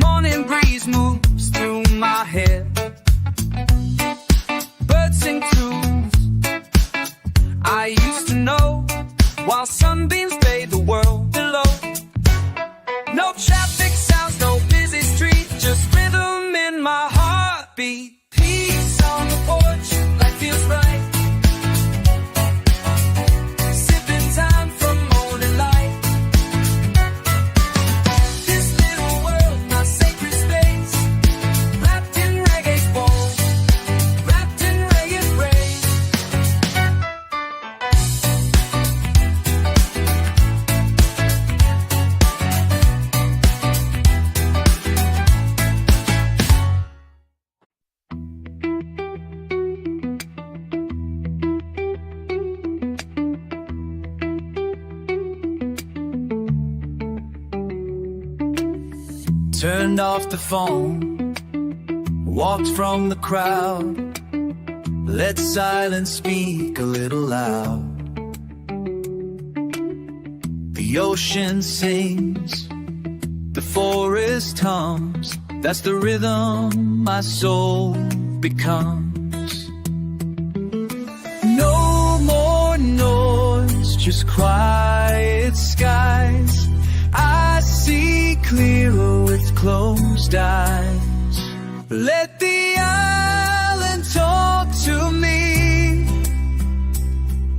Morning breeze moves through my hair. Birds sing tunes I used to know, while sunbeams bathe the world below. No traffic sounds, no busy street, just rhythm in my heartbeat. Peace on the porch, life feels right. Sipping time from morning light. This little world, my sacred space, wrapped in reggae's bowl, wrapped in reggae rays. Turned off the phone, walked from the crowd, let silence speak a little loud. The ocean sings, the forest hums, that's the rhythm my soul becomes. No more noise, just quiet skies. I see clearer with closed eyes. Let the island talk to me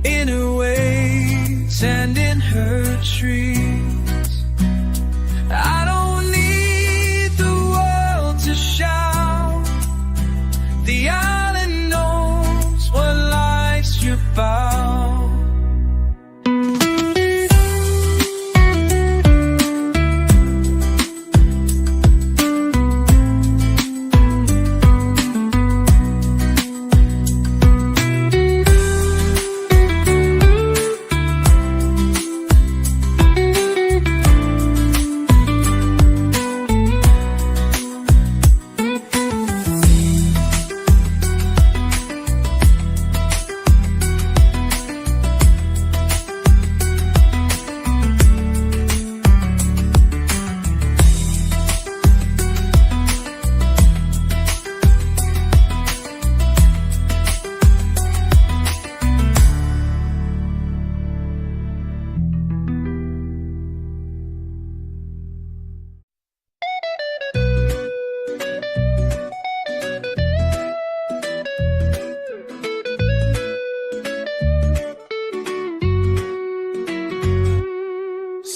in her waves and in her trees. I don't need the world to shout. The island knows what life's about.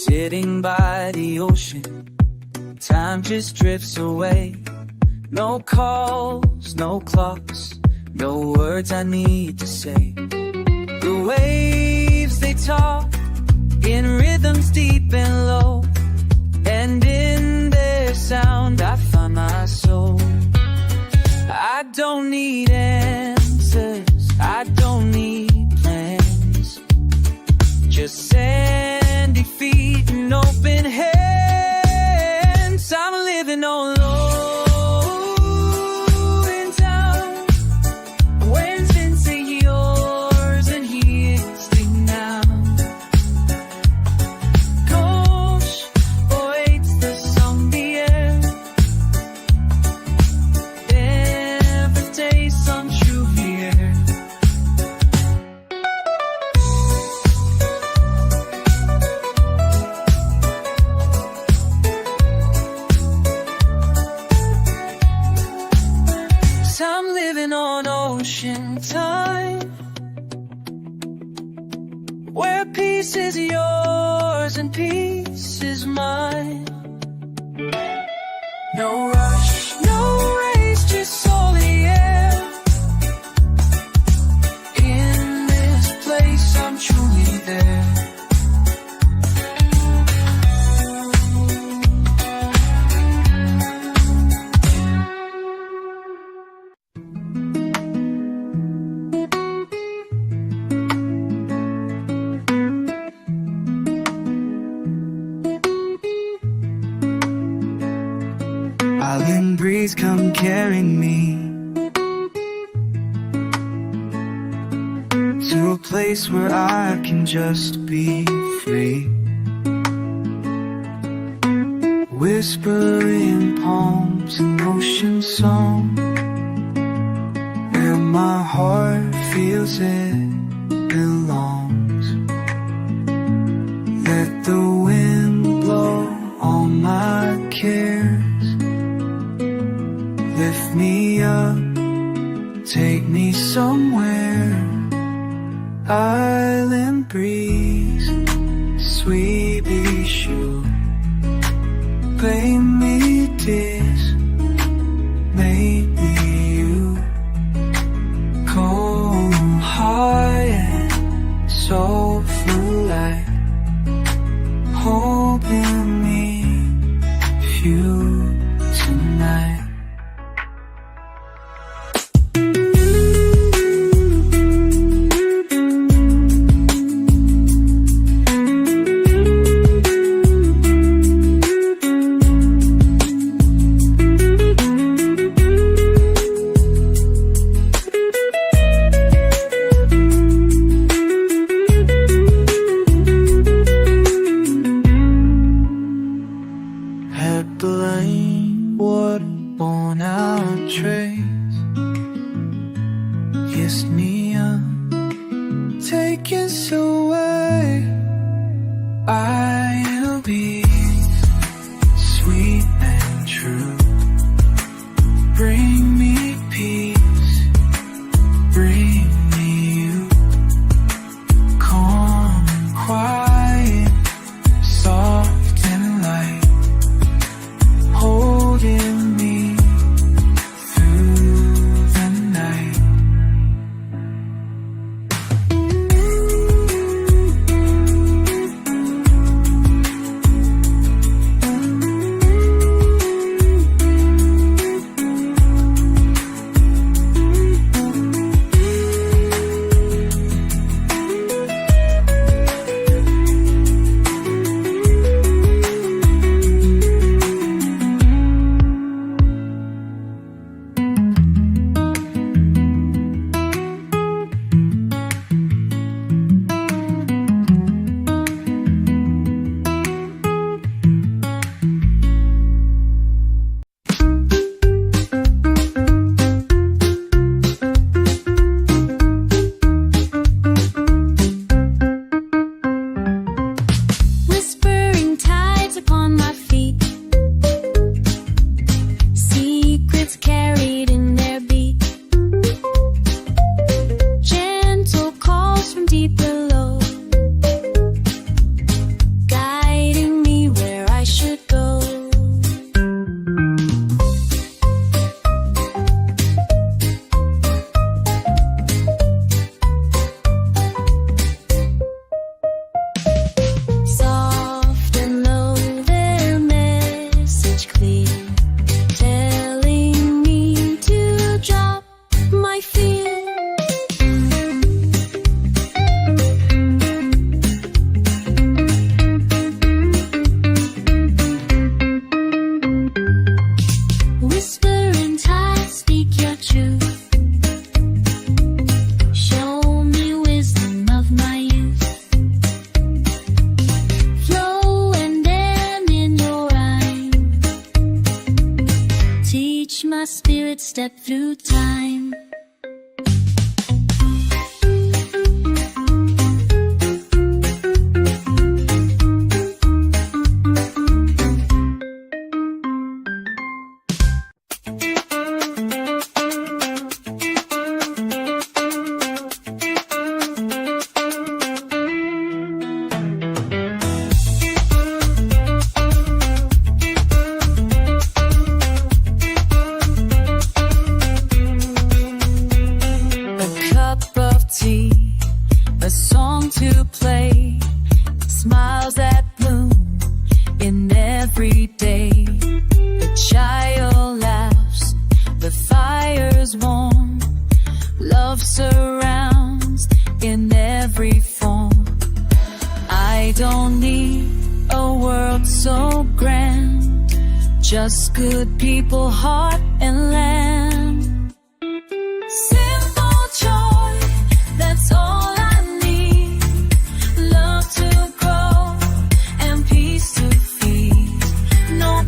Sitting by the ocean, time just drifts away. No calls, no clocks, no words I need to say. The waves, they talk in rhythms deep and low, and in their sound I find my soul. I don't need answers, I don't need plans, just sandy feet and open hands. I'm living on low in town, where been say yours and here's the now. Gauche awaits the song, the air, never taste some true here. I'm living on ocean time, where peace is yours and peace is mine. No rush, no race, just soul the air. In this place I'm truly there. Island breeze, come carry me to a place where I can just be free, whispering palms and ocean song, where my heart feels it belongs. Let the wind blow all my cares, lift me up, take me somewhere. Island breeze, sweet shoe, play me this, make me you. Cold, high and soulful light, holding me you tonight. Kiss me up, take us away. I'll be sweet and true. Bring me peace, bring me you. Calm and quiet, soft and light, holding me through the night. Step through time. A song to play, smiles that bloom in every day. The child laughs, the fire's warm, love surrounds in every form. I don't need a world so grand, just good people, heart and land. Simple joy, that's all I need. Love to grow and peace to feed. No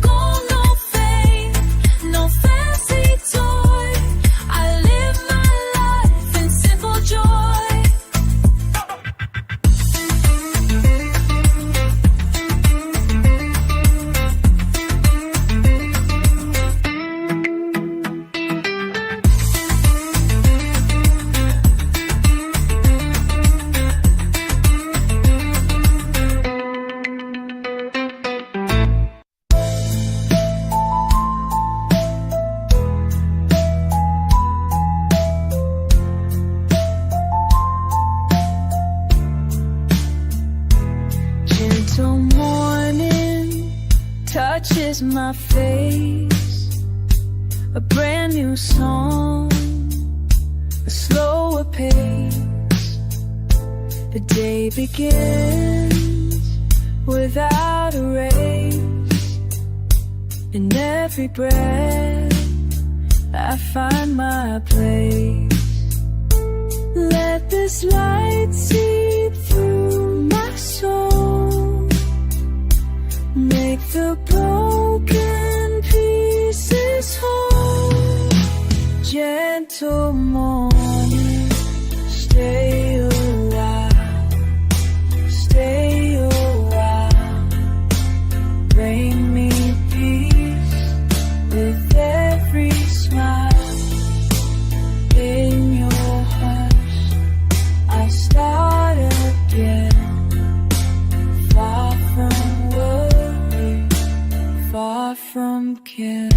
is my face, a brand new song, a slower pace. The day begins without a race. In every breath I find my place. Let this light seep through my soul, make the broken pieces whole. Gentle morning, stay a while, stay a while. Bring me peace with every smile. In your hush, I start again. Far from worry, far from care.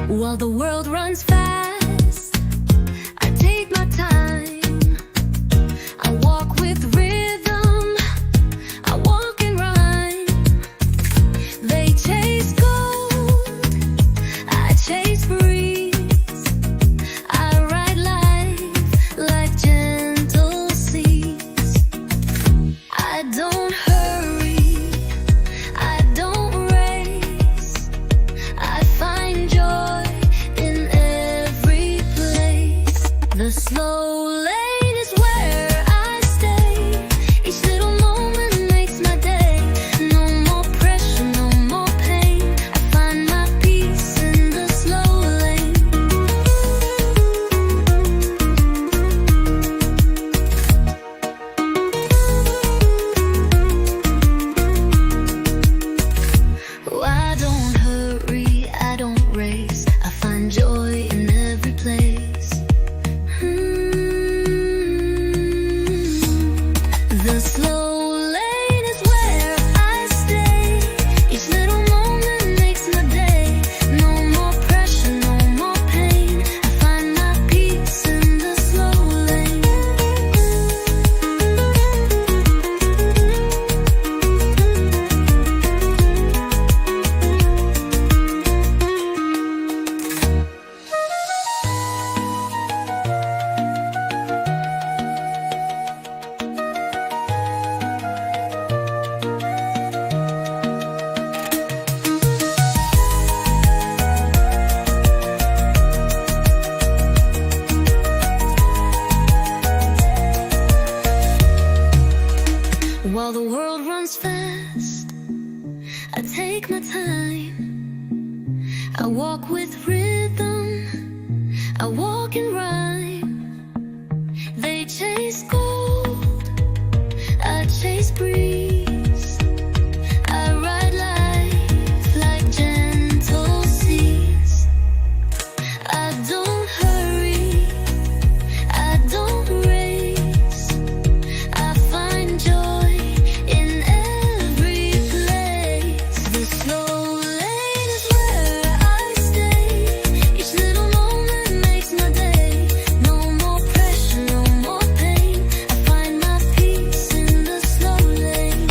While the world runs fast, I take my time. I walk with rhythm, I walk in rhyme. They chase gold, I chase breeze. I ride life like gentle seas. I don't hurry, I don't race. I find joy in every place. The slow lane is where I stay. Each little moment makes my day. No more pressure, no more pain. I find my peace in the slow lane. Oh, I don't hurry, I don't race. I find joy in every place. The slow lane is where I stay. Each little moment makes my day. No more pressure, no more pain. I find my peace in the slow lane. While the world runs fast, I take my time. I walk with rhythm, I walk in rhyme. They chase gold, I chase breeze. I ride life like gentle seas. I don't hurry, I don't race. I find joy in every place. The slow lane is where I stay. Each little moment makes my day. No more pressure, no more pain. I find my peace in the slow lane.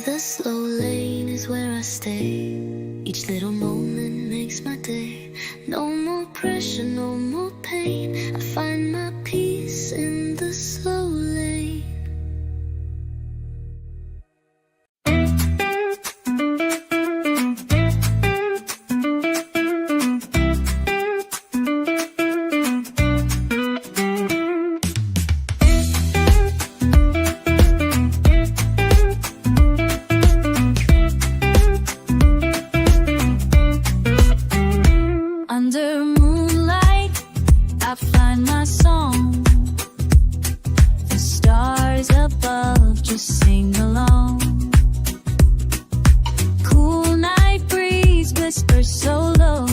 The slow lane is where I stay. Each little moment makes my day. No more pressure, no more pain. I find my peace in the slow lane. Under moonlight, I find my song. The stars above just sing along. Cool night breeze whispers so low,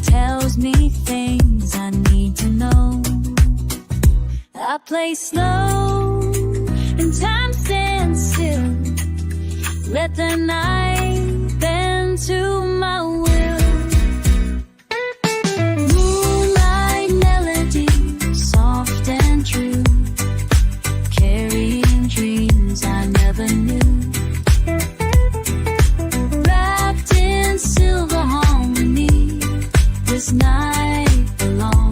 tells me things I need to know. I play slow and time stands still. Let the night bend to my will. Moonlight melody, soft and true, carrying dreams I never knew. Wrapped in silver harmony, this night belongs.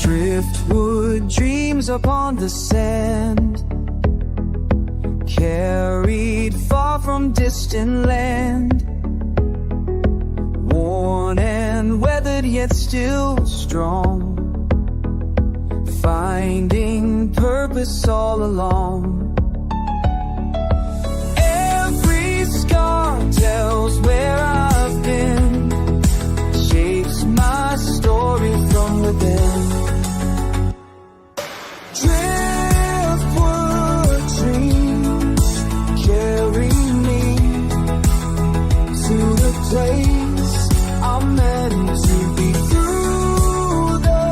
Driftwood dreams upon the sand, carried far from distant land. Worn and weathered yet still strong, finding purpose all along. Every scar tells where I've been, shapes my story from within. Driftwood dreams carry me to the place I'm meant to be. Through the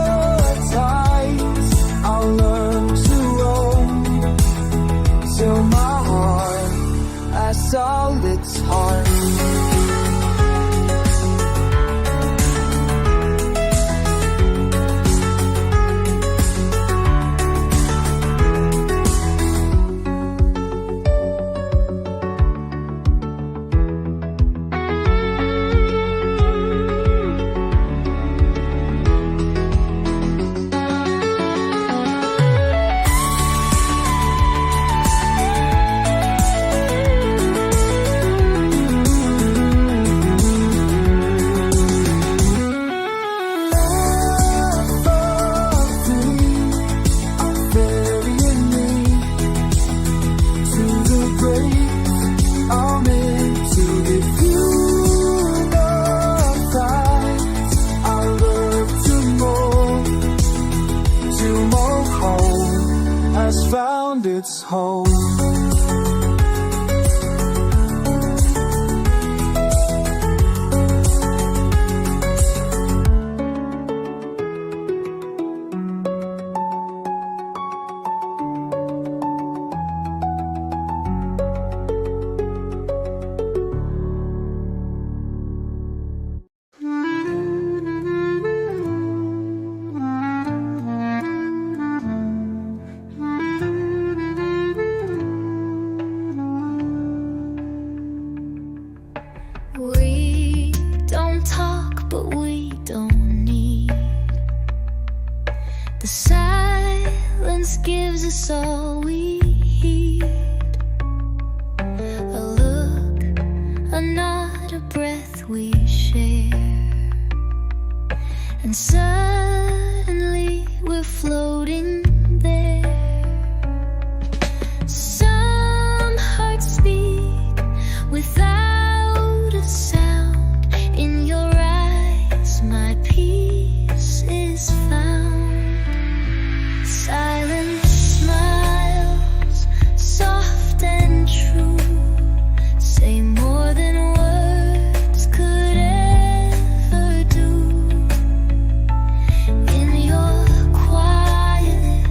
tides I'll learn to roam, till my heart has all its heart. Found its home. is all we hear. A look, a nod, a breath we share. And suddenly we're floating there. Some hearts speak without a sound. In your eyes my peace is found. Silent smiles, soft and true, say more than words could ever do. In your quiet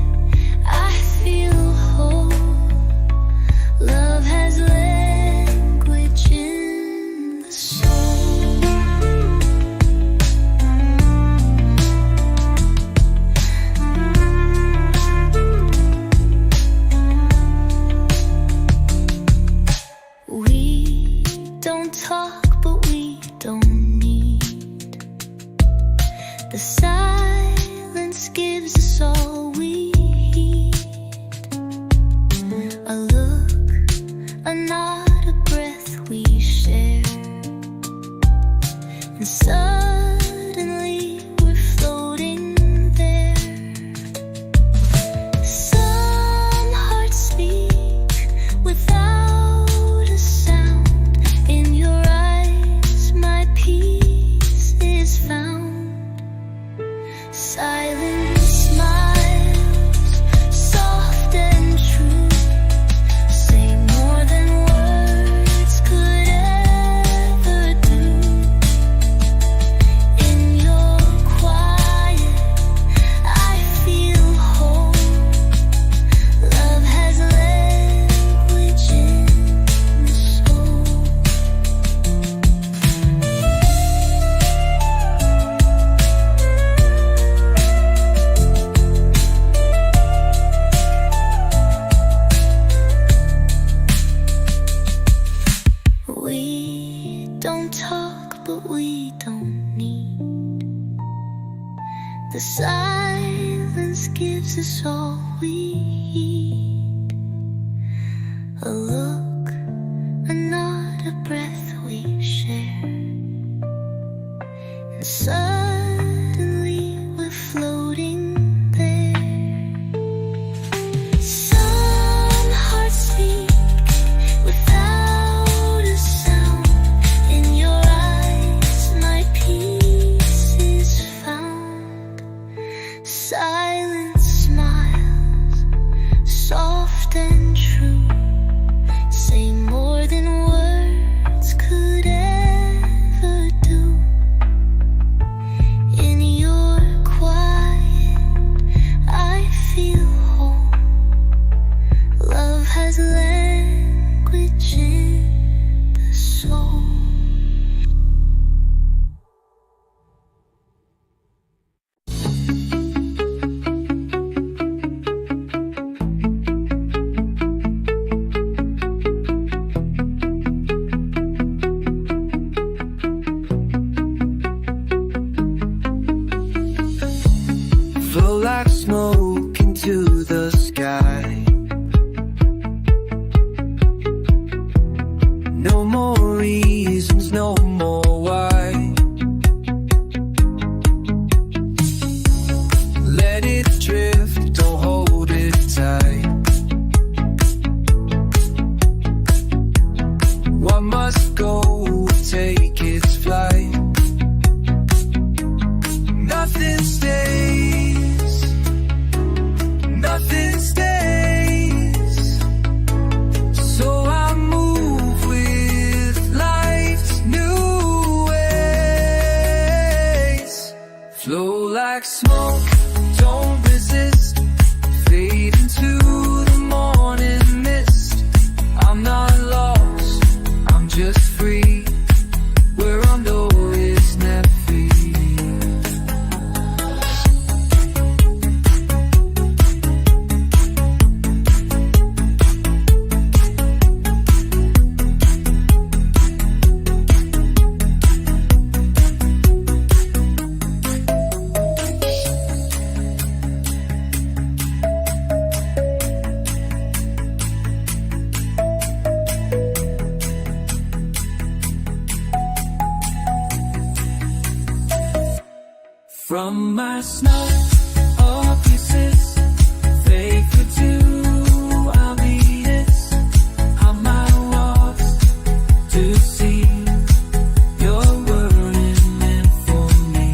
From my snow or pieces, faithful to our leaders, on my walks to see your word is meant for me.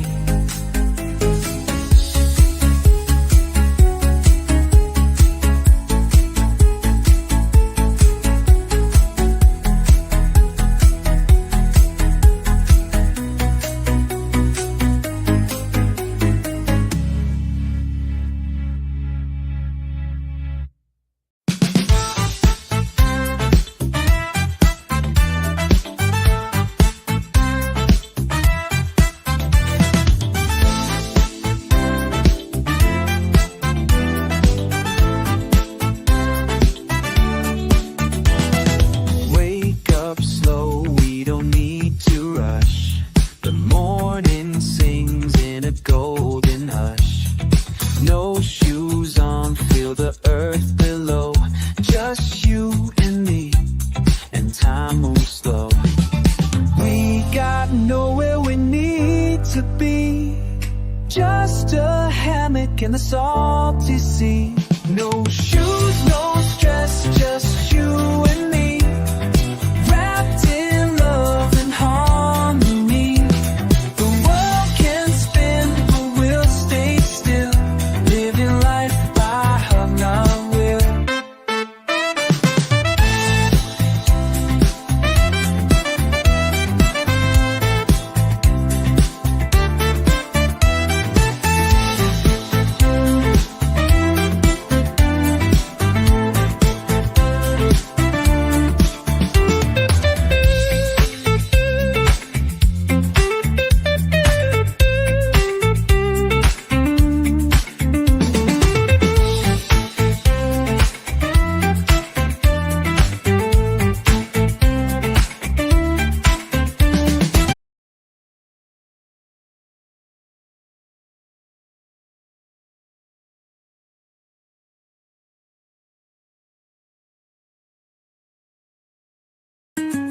Wake up slow, we don't need to rush. The morning sings in a golden hush. No shoes on, feel the earth below. Just you and me, and time moves slow. We got nowhere we need to be. Just a hammock in the salty sea. No shoes, no stress, just you and me. Wrapped in love and harmony. The world can spin, but we'll stay still. Living life by our will.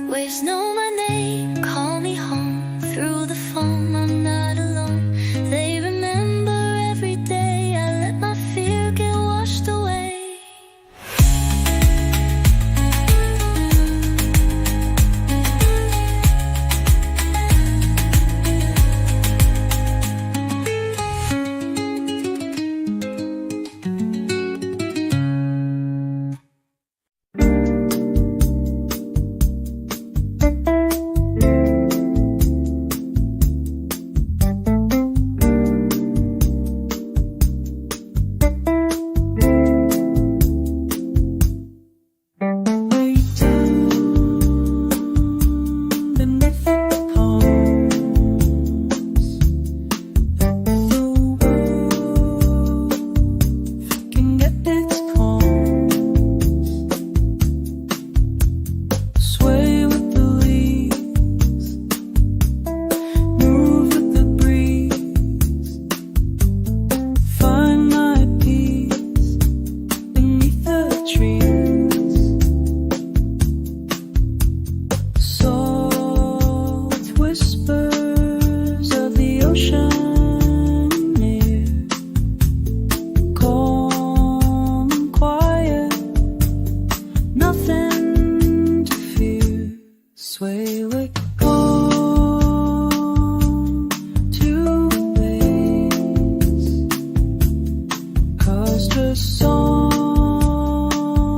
Waves know my name, call me home. Through the phone, I'm not alone. They remember every day. I let my fear get washed away. song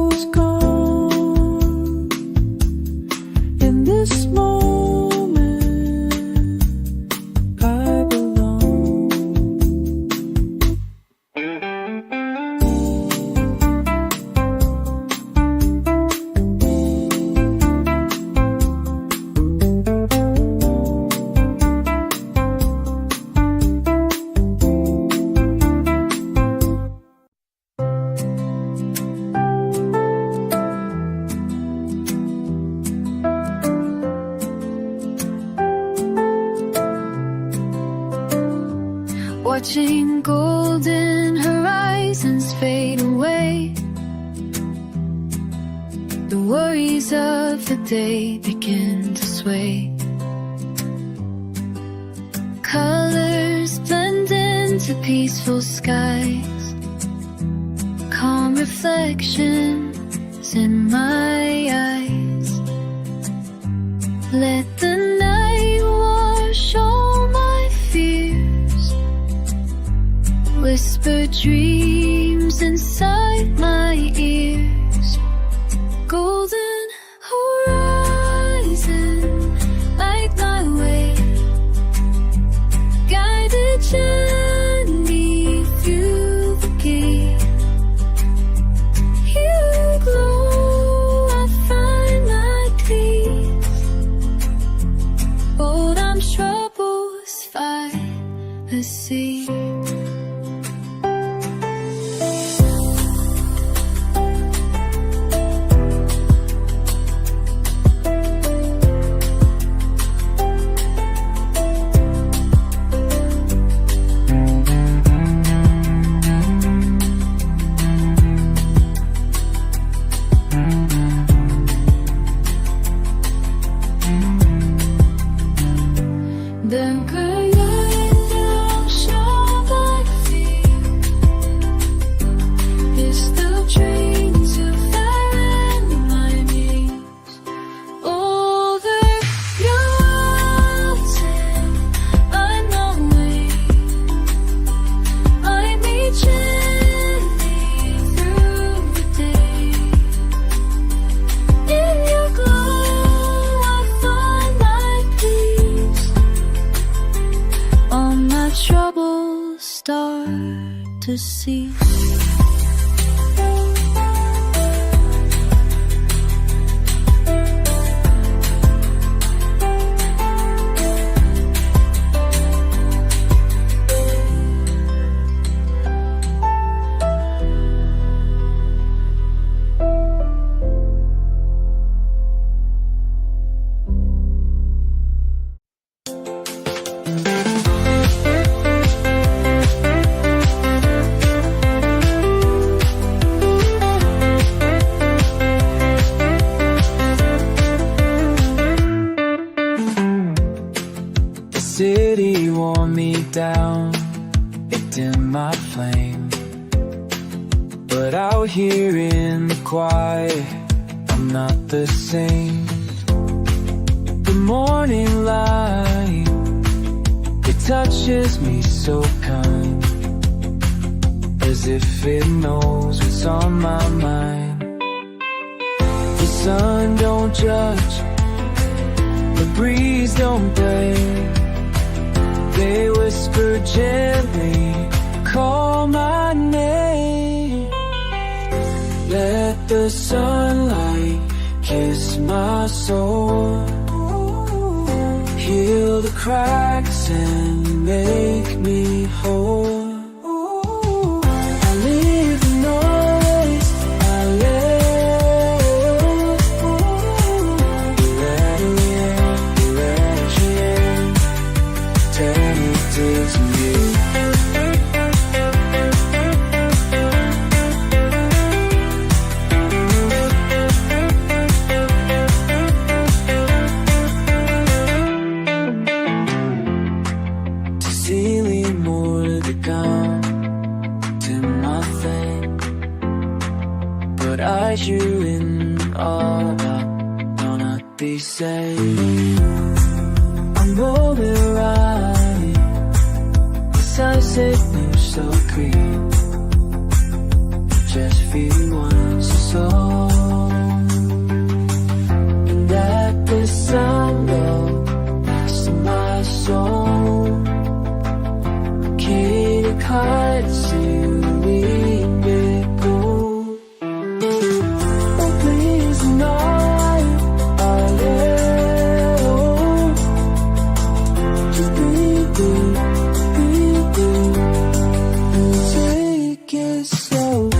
was gone. In this moment, I belong. Watching golden horizons fade away, the worries of the day begin to sway. Colors blend into peaceful skies, calm reflections in my eyes. Let the night wash all my fears, whisper dreams inside my ears. Golden horizon, light my way, guide the journey through the gate. You glow, I find my peace. Old I'm troubles find the sea. The great shall like fear, is the trains of and my muse over your mountain. I know way, I meet gently through the day. In your glow I find my peace. All my troubles start to cease. City wore me down, it dimmed my flame. But out here in the quiet, I'm not the same. The morning light, it touches me so kind, as if it knows what's on my mind. The sun don't judge, the breeze don't break. They whisper gently, call my name. Let the sunlight kiss my soul, heal the cracks and make me whole. I leave the noise, I live. You let me in, tainted to me. Ceiling more to come to my thing, but I you in all that gonna be safe. I'm rolling right, decisive, new so green. Just feel once, it's tone, and that the sound of my soul. Kitty cards you we go. Oh please not I will to be and take it slow.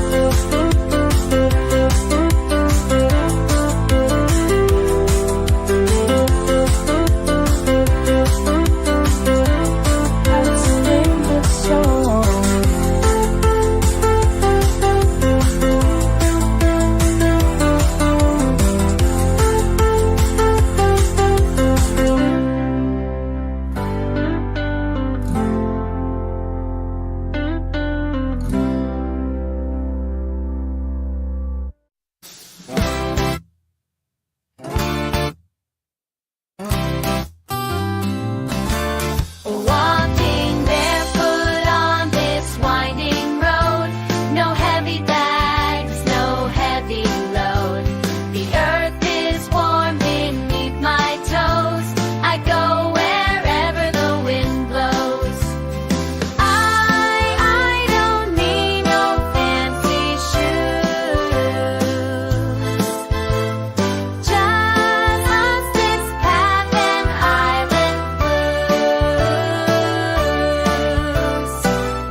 Walking barefoot on this winding road, no heavy bags, no heavy load. The earth is warm beneath my toes. I go wherever the wind blows. I don't need no fancy shoes. Just a six path and island blues.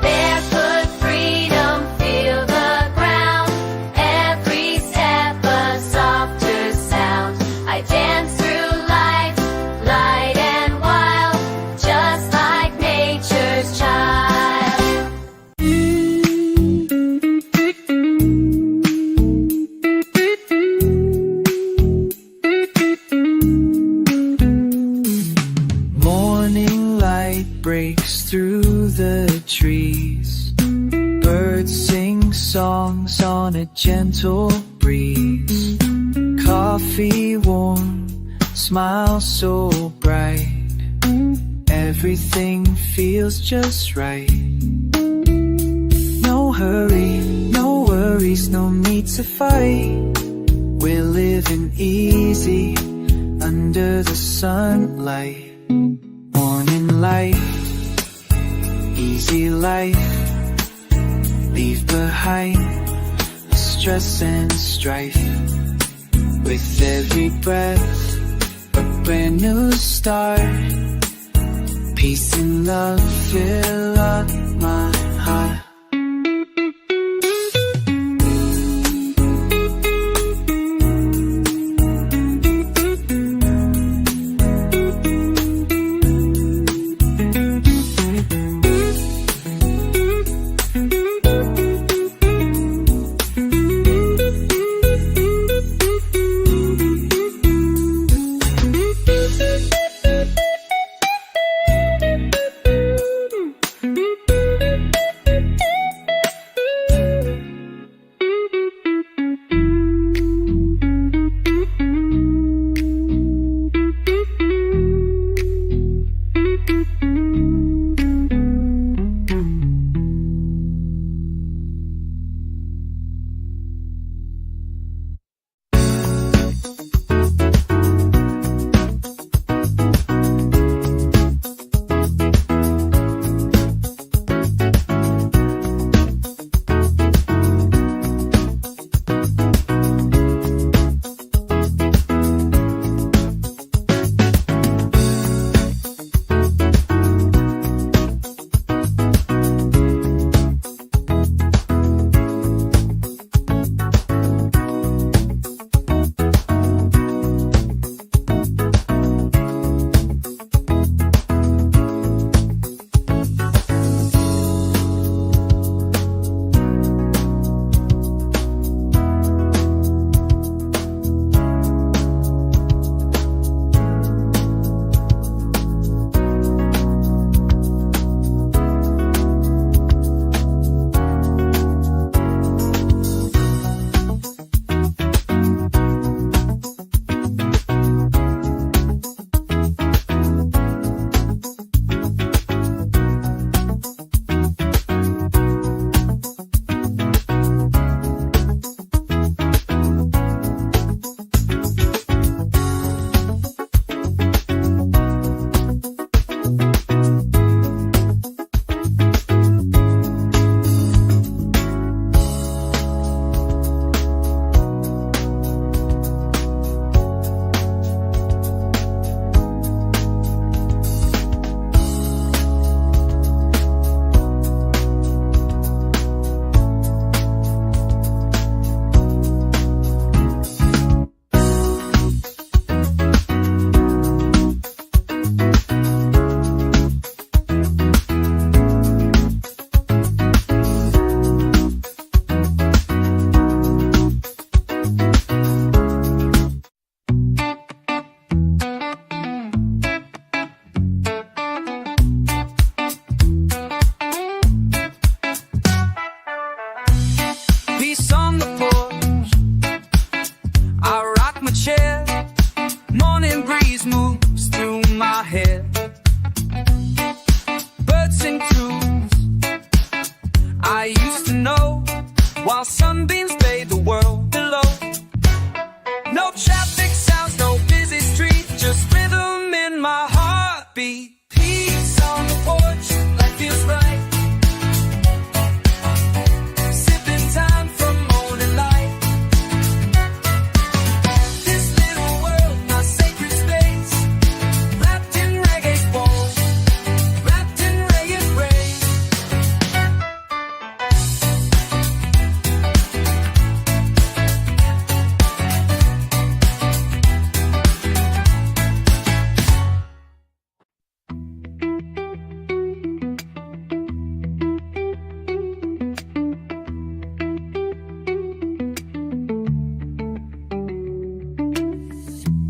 Barefoot freedom, feel the ground. Every step a softer sound. I dance through life, light and wild, just like nature's child. Morning light breaks through the trees. Birds sing songs on a gentle breeze. Coffee warm, smile so bright. Everything feels just right. No hurry, no worries, no need to fight. We're living easy under the sunlight. Morning life, easy life. Leave behind stress and strife. With every breath, a brand new start. Peace and love fill up my heart.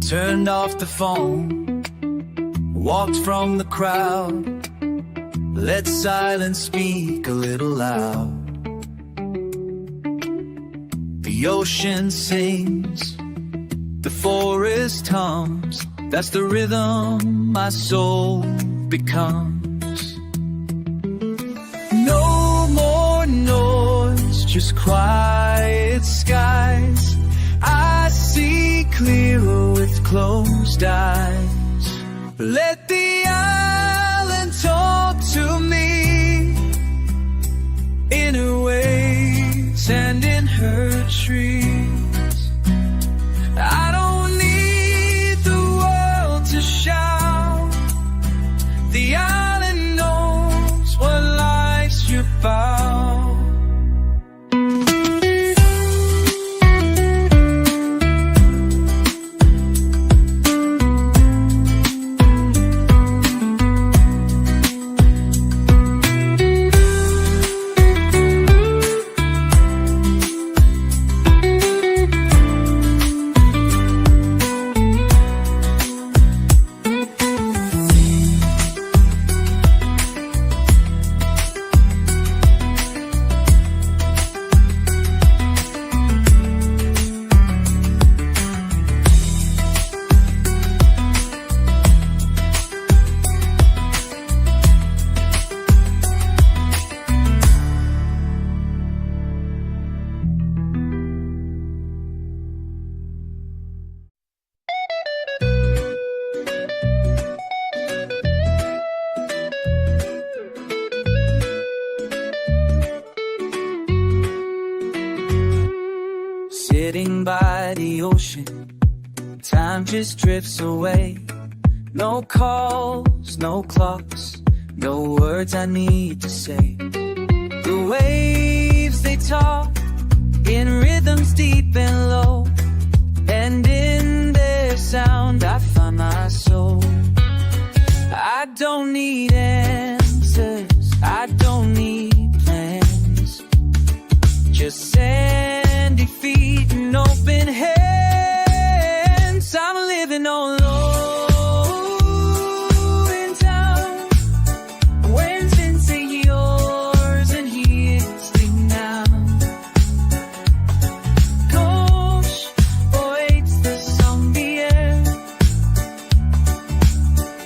Turned off the phone, walked from the crowd, let silence speak a little loud. The ocean sings, the forest hums, that's the rhythm my soul becomes. No more noise, just quiet skies. I see clearer with closed eyes. Let the island talk to me in her waves and in her trees. I don't need the world to shout. The island knows what life's about. Sitting by the ocean, time just drifts away. No calls, no clocks, no words I need to say. The waves, they talk in rhythms deep and low, and in their sound I find my soul. I don't need answers, I don't need plans, just sandy feet and open hands. I'm living on low in town, where it's been say yours and here's the now. Gosh, boy, it's the song the air.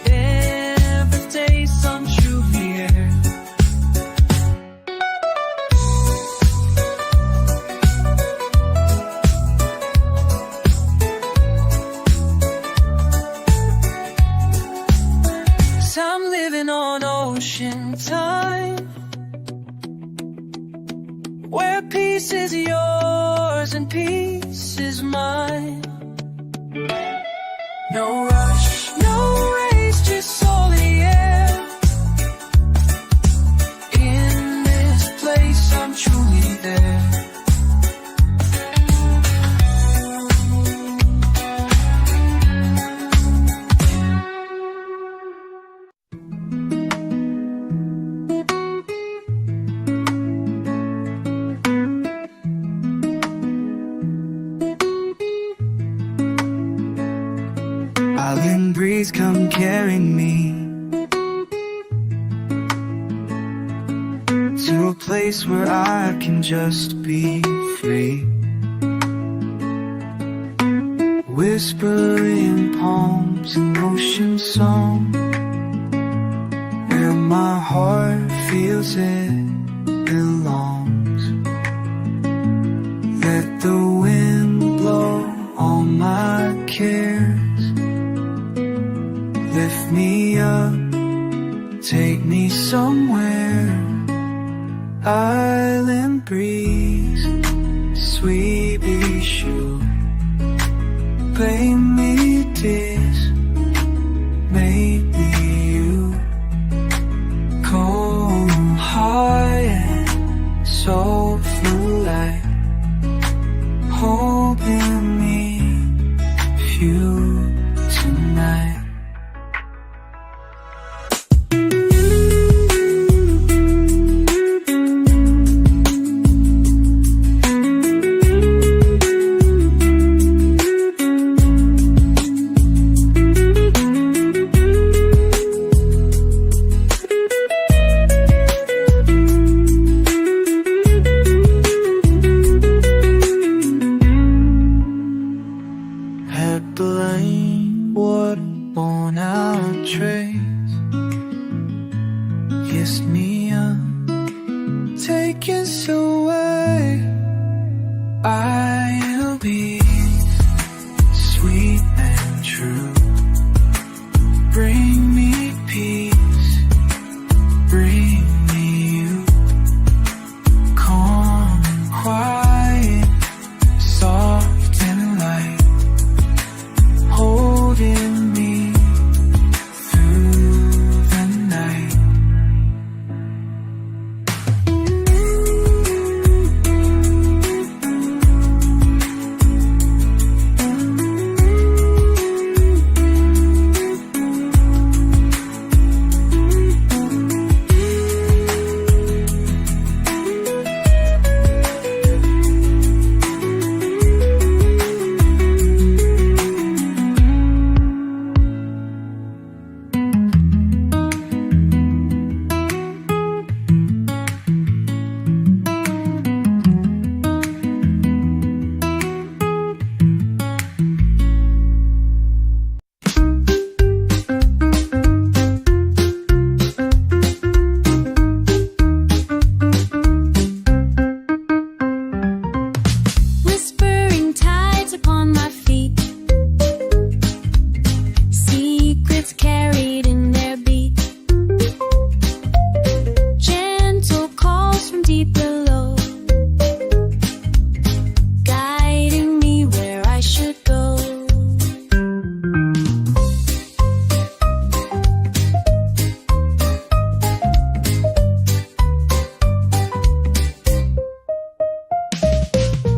Every day some true here. I'm living on ocean time, where peace is yours and peace is mine. No rush, no race, just soul in the air. In this place I'm truly there. Island breeze, come carry me to a place where I can just be free. Whispering palms and ocean song, where my heart feels it belongs. Let the wind blow all my cares. Lift me up, take me somewhere. Island breeze, sweet bee shoe, play me this, maybe you. Cold heart and soulful light, holding me few tonight. the lane, what worn out trace kissed me up, take us away. I'll be sweet and true. Bring me peace, bring me you. Calm and quiet, soft and light, holding me through the night. Whispering tides upon my feet, secrets carried in their beat, gentle calls from deep below, guiding me where I should go.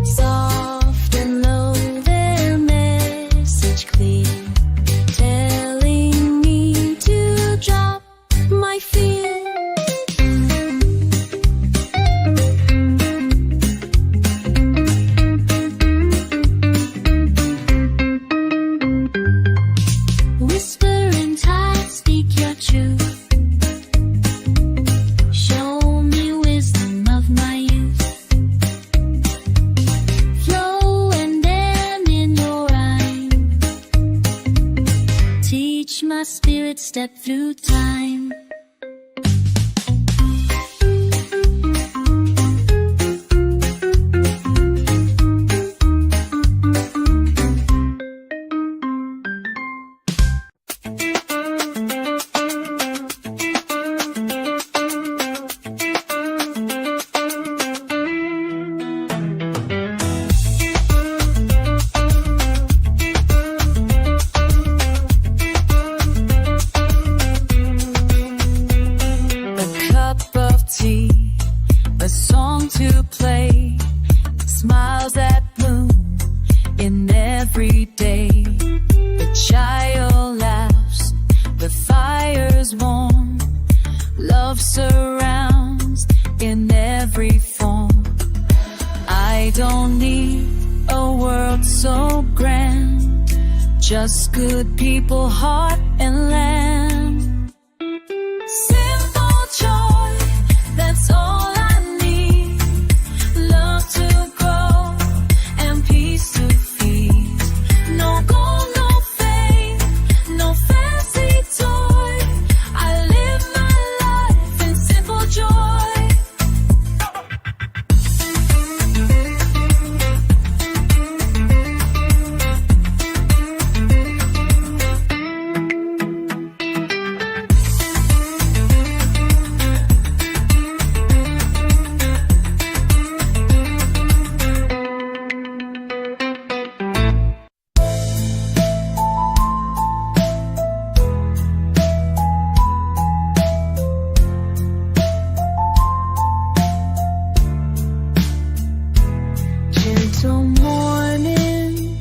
Soft and low, their message clear, telling me to drop my fear. Whispering tides, speak your truth. Show me wisdom of my youth. Flow and end in your rhyme. Teach my spirit step through time. A cup of tea, a song to play, smiles that bloom in every day. The child laughs, the fire's warm, love surrounds in every form. I don't need a world so grand, just good people, heart and land. Simple joy, that's all I need. Love to grow and peace to feed. No gold, no fame, no fancy toy. I live my life in simple joy. Gentle morning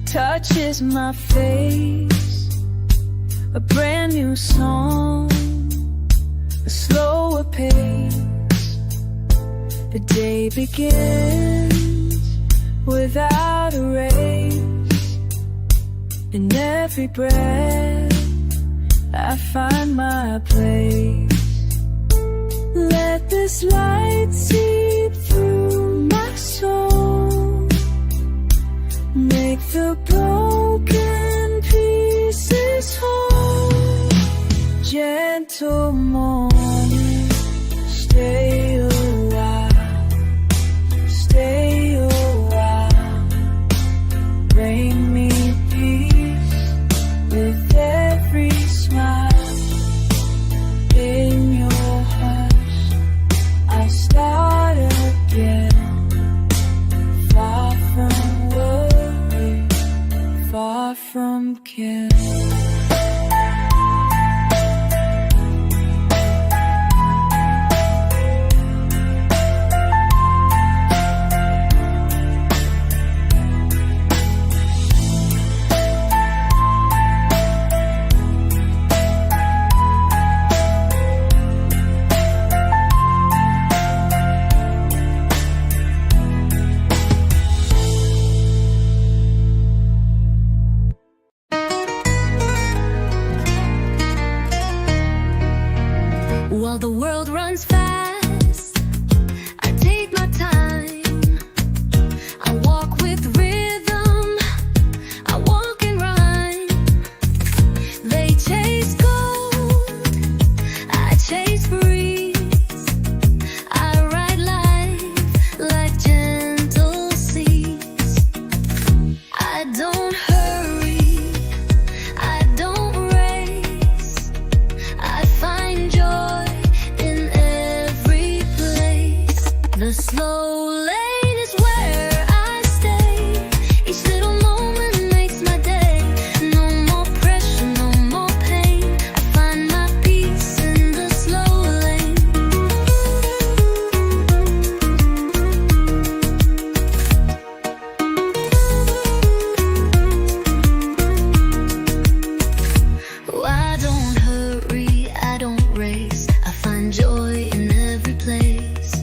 touches my face, a brand new song, a slower pace. The day begins without a race. In every breath I find my place. Let this light seep through my soul, make the broken bring me peace with every smile. In your hush, I start again. Far from worry, far from care. While the world runs fast, I take my time. I walk with rhythm, I walk in rhyme. They chase gold, I chase breeze. I ride life like gentle seas. I don't hurry, I don't race. I find joy in every place. The slow lane is where I stay. Each little moment makes my day. No more pressure, no more pain. I find my peace in the slow lane. Oh, I don't hurry, I don't race. I find joy in every place.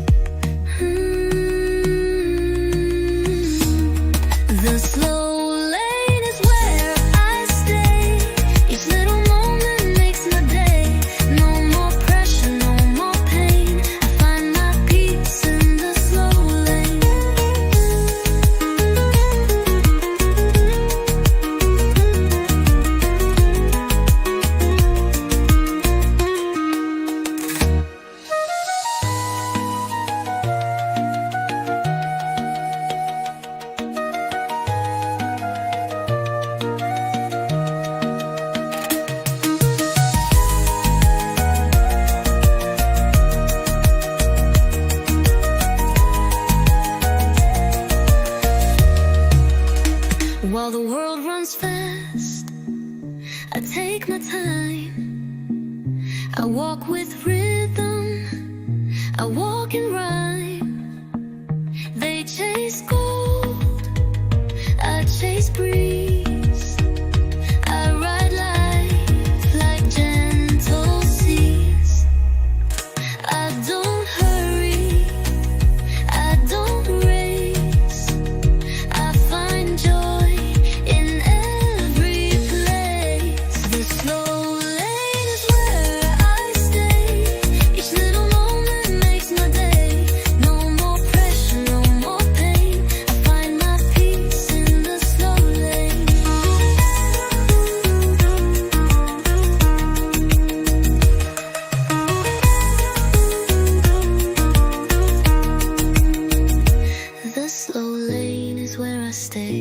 The slow lane is where I stay. Each little moment makes my day. No more pressure, no more pain. I find my peace in the slow lane. While the world runs fast, I take my time. I walk with rhythm, I walk in rhyme. They chase gold, I chase breeze. I ride life like gentle seas. I don't hurry, I don't race. I find joy in every place. The slow lane is where I stay. Each little moment makes my day. No more pressure, no more pain. I find my peace in the slow lane. The slow lane is where I stay.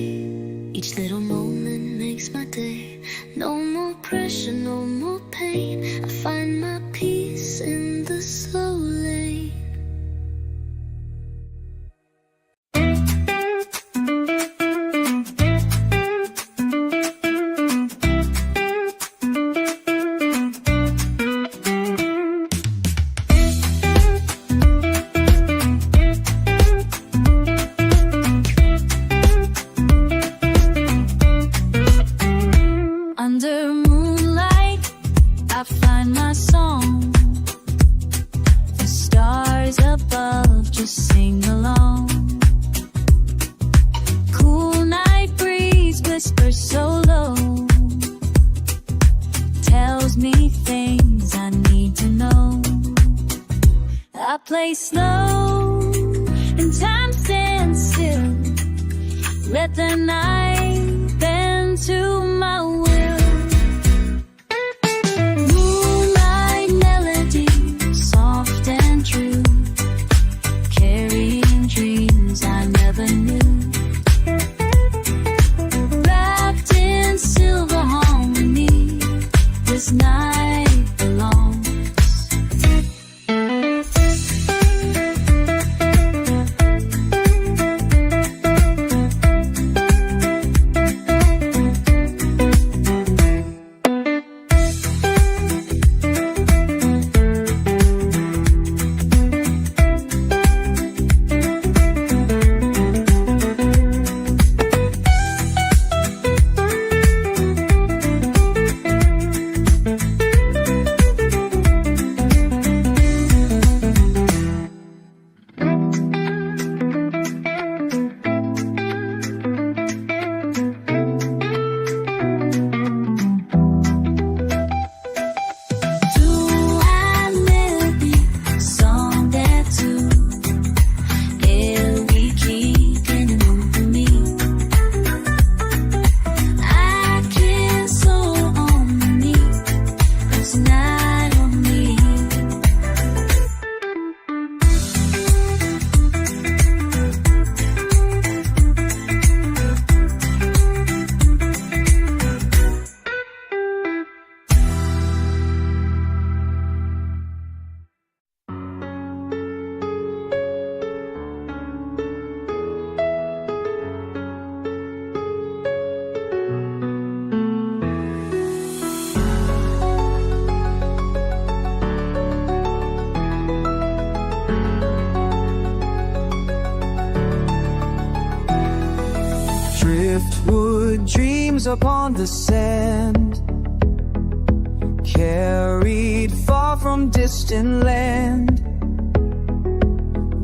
Each little moment makes my day. No more pressure, no more pain. I find my peace in the slow lane. Under moonlight, I find my song. The stars above just sing along. Cool night breeze whispers so low. Tells me things I need to know. I play slow and time stands still. Let the night bend to my will. Moonlight melody, soft and true, carrying dreams I never knew. dreams upon the sand, carried far from distant land,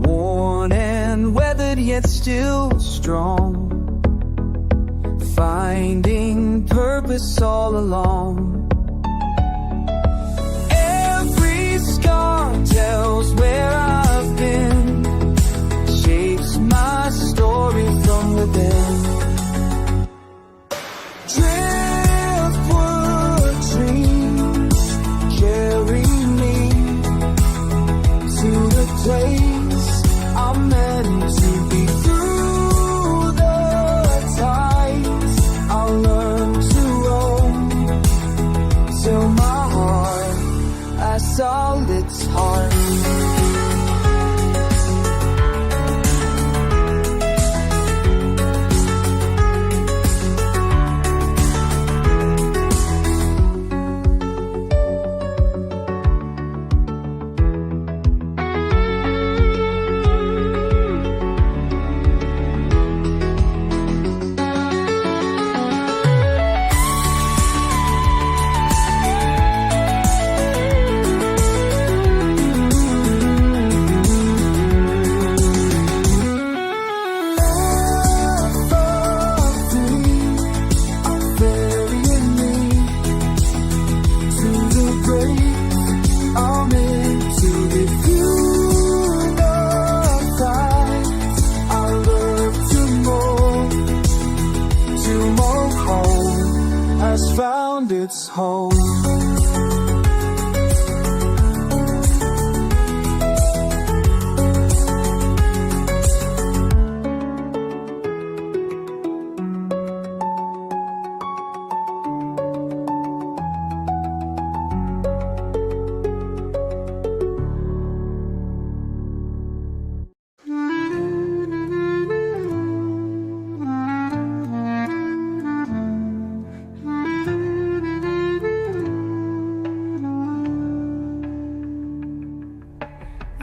worn and weathered yet still strong, finding purpose all along. Every scar tells where I've been, shapes my story from within. Driftwood dreams carry me to the place I'm meant to be. Through the tides I'll learn to roam, till my heart has solved its heart. Found its home.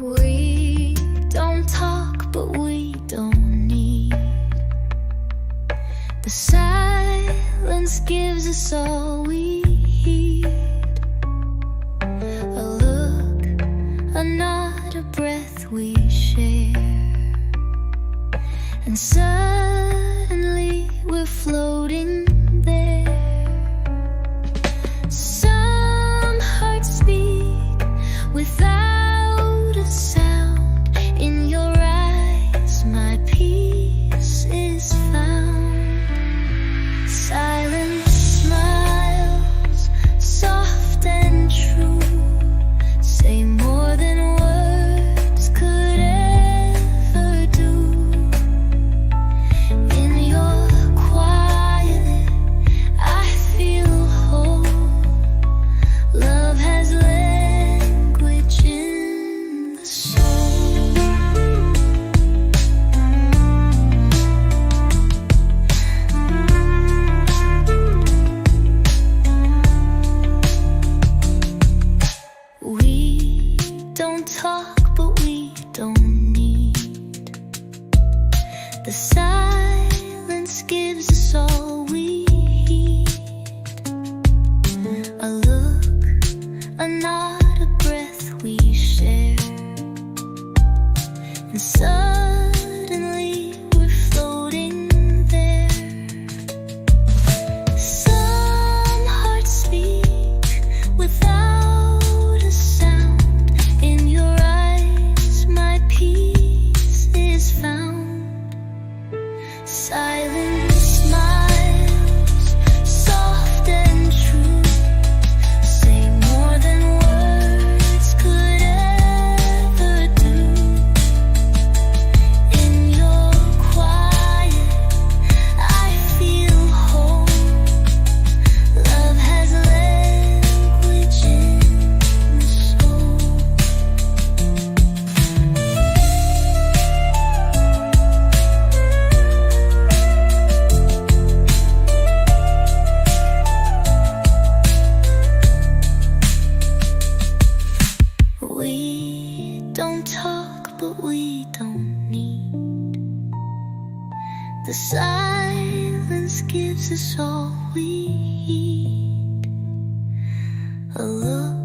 We don't talk, but we don't need. The silence gives us all we need. A look, a nod, a breath we share, and suddenly we're floating there. Some hearts speak without sound. In your eyes my peace is found. Silent smiles, soft and true, say more than words could ever do. In your quietness sweet. A look